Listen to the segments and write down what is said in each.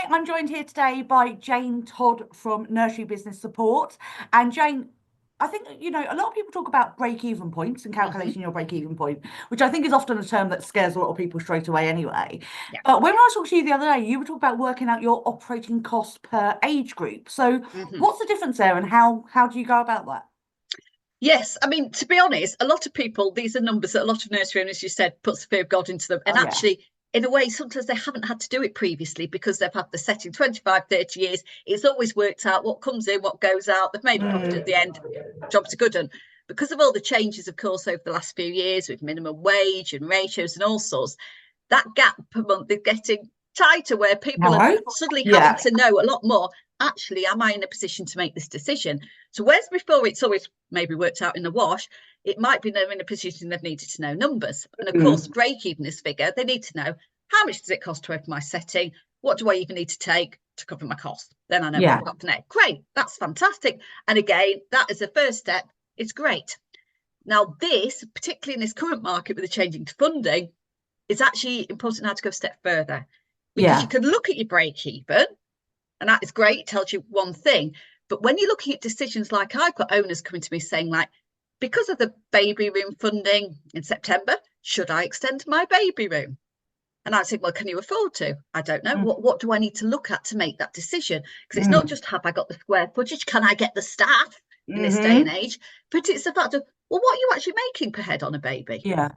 I'm joined here today by Jane Todd from Nursery Business Support. And Jane, I think, a lot of people talk about break-even points and Mhm. calculating your break-even point, which I think is often a term that scares a lot of people straight away anyway. Yeah. But when I was talking to you the other day, you were talking about working out your operating costs per age group. So Mhm. what's the difference there and how do you go about that? Yes, I mean, to be honest, a lot of people, these are numbers that a lot of nursery owners, you said, puts the fear of God into them. And Oh, yeah. actually, in a way, sometimes they haven't had to do it previously because they've had the setting 25, 30 years. It's always worked out what comes in, what goes out. They've made a profit at the end. Jobs are good. And because of all the changes, of course, over the last few years with minimum wage and ratios and all sorts, that gap per month is getting tighter where people are No? suddenly having Yeah. to know a lot more. Actually, am I in a position to make this decision? So whereas before it's always maybe worked out in the wash, it might be they're in a position they've needed to know numbers. And of course, break even this figure, they need to know how much does it cost to open my setting? What do I even need to take to cover my cost? Then I know what Yeah. I've got for next. Great, that's fantastic. And again, that is the first step. It's great. Now, this, particularly in this current market with the changing to funding, is actually important now to go a step further because you Yeah. can look at your break even, and that is great. It tells you one thing. But when you're looking at decisions, like I've got owners coming to me saying, like, because of the baby room funding in September, should I extend my baby room? And I say, well, can you afford to? I don't know. Mm. What do I need to look at to make that decision? Because it's not Mm. just have I got the square footage, can I get the staff in this day and Mm-hmm. age? But it's the fact of, well, what are you actually making per head on a baby? Yeah.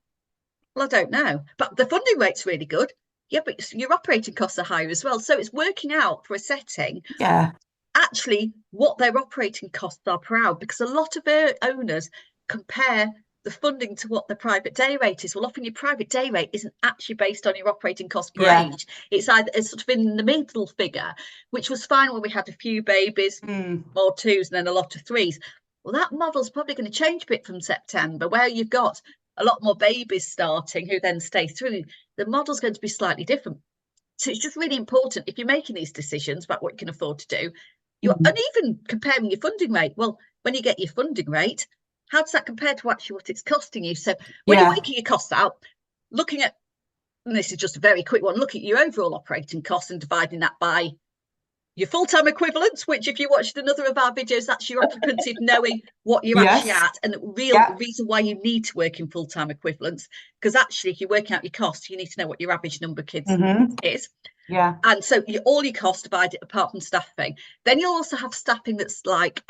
Well, I don't know. But the funding rate's really good. Yeah, but your operating costs are higher as well. So it's working out for a setting Yeah. actually what their operating costs are per hour, because a lot of owners compare the funding to what the private day rate is. Well, often your private day rate isn't actually based on your operating cost per Yeah. age. It's either it's sort of in the middle figure, which was fine when we had a few babies, Mm. more twos and then a lot of threes. Well, that model's probably going to change a bit from September, where you've got a lot more babies starting who then stay through. The model's going to be slightly different. So it's just really important if you're making these decisions about what you can afford to do, and even comparing your funding rate. Well, when you get your funding rate, how does that compare to actually what it's costing you? So when you're Yeah. working your costs out, looking at, and this is just a very quick one, look at your overall operating costs and dividing that by your full-time equivalents, which if you watched another of our videos, that's your occupancy of knowing what you're actually Yes. at and the real Yeah. reason why you need to work in full-time equivalents. Because actually, if you're working out your costs, you need to know what your average number of kids Mm-hmm. is. Yeah. And so all your costs divided apart from staffing. Then you'll also have staffing that's like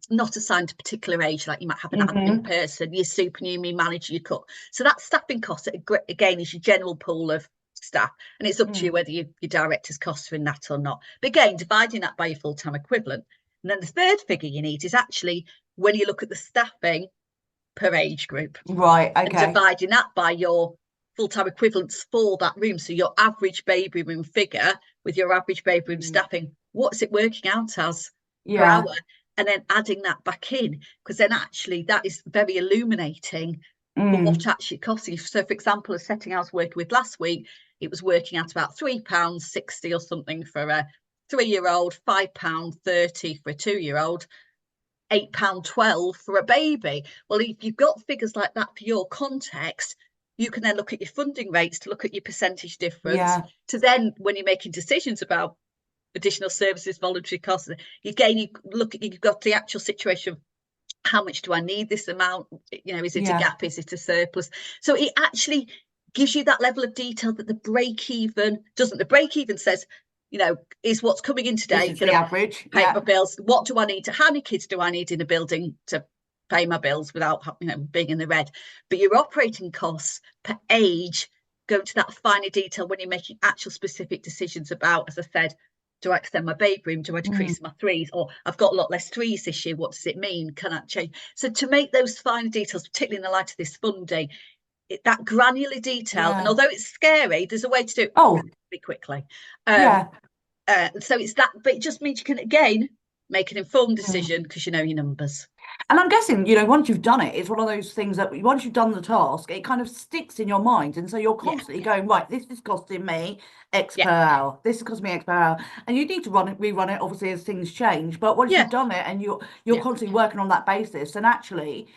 not assigned to a particular age, like you might have an admin Mm-hmm. person, your supernumerary manager, your cook. So that staffing cost, again, is your general pool of staff. And it's up to you Mm. whether your director's costs are in that or not. But again, dividing that by your full-time equivalent. And then the third figure you need is actually when you look at the staffing per age group Right. and Okay. dividing that by your full-time equivalents for that room. So your average baby room figure with your average baby room Mm. staffing, what's it working out as per hour? Yeah. And then adding that back in, because then actually that is very illuminating for what Mm. actually costing. So for example, a setting I was working with last week, it was working at about £3.60 or something for a 3-year-old, £5.30 for a 2-year-old, £8.12 for a baby. Well, if you've got figures like that for your context, you can then look at your funding rates to look at your percentage difference Yeah. to then, when you're making decisions about additional services, voluntary costs, again, you look at, you've got the actual situation of how much do I need this amount? Is it a Yeah. gap? Is it a surplus? So it actually gives you that level of detail that the break even doesn't. The break even says, is what's coming in This today is going the to average. pay my Yeah. bills? What do I need to, how many kids do I need in a building to pay my bills without, being in the red? But your operating costs per age go to that finer detail when you're making actual specific decisions about, as I said, do I extend my baby room? Do I Mm. decrease my threes? Or I've got a lot less threes this year. What does it mean? Can I change? So to make those finer details, particularly in the light of this funding, that granular detail, and Yeah. although it's scary, there's a way to do it Oh, really quickly. yeah. So it's that, but it just means you can again make an informed Mm. decision because you know your numbers. And I'm guessing, once you've done it, it's one of those things that once you've done the task, it kind of sticks in your mind. And so you're Yeah, constantly going, right, this is costing me X yeah, per hour. This is costing me X per hour. And you need to rerun it, obviously, as things change. But once yeah, you've done it and you're yeah, constantly working on that basis, and actually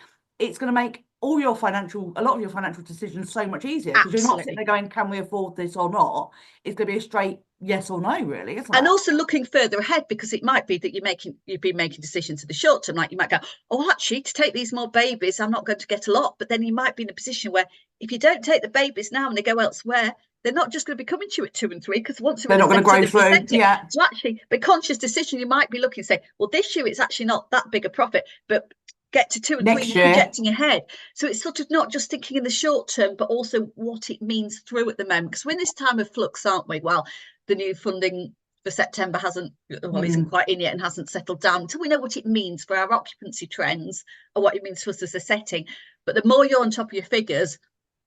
it's going to make a lot of your financial decisions so much easier, because you're not sitting there going, can we afford this or not? It's going to be a straight yes or no, really, isn't it? And also looking further ahead, because it might be that you've been making decisions in the short term. Like you might go, oh, actually, to take these more babies, I'm not going to get a lot. But then you might be in a position where if you don't take the babies now and they go elsewhere, they're not just going to be coming to you at 2 and 3, because once they're not going to grow through. Yeah. So actually, the conscious decision, you might be looking and say, well, this year it's actually not that big a profit, but get to 2 and 3 and projecting ahead. So it's sort of not just thinking in the short term, but also what it means through at the moment. Because we're in this time of flux, aren't we? Well, the new funding for September isn't quite in yet and hasn't settled down until we know what it means for our occupancy trends and what it means for us as a setting. But the more you're on top of your figures,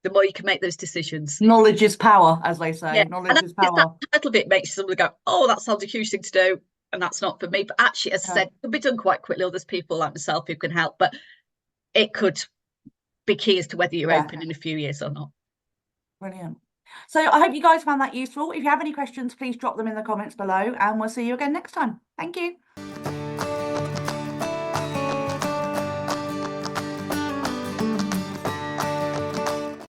the more you can make those decisions. Knowledge is power, as they say. Yeah. Knowledge is power. That little bit makes somebody go, oh, that sounds a huge thing to do, and that's not for me. But actually, as I said, it could be done quite quickly. There's people like myself who can help, but it could be key as to whether you're open in a few years or not. Brilliant. So I hope you guys found that useful. If you have any questions, please drop them in the comments below, and we'll see you again next time. Thank you.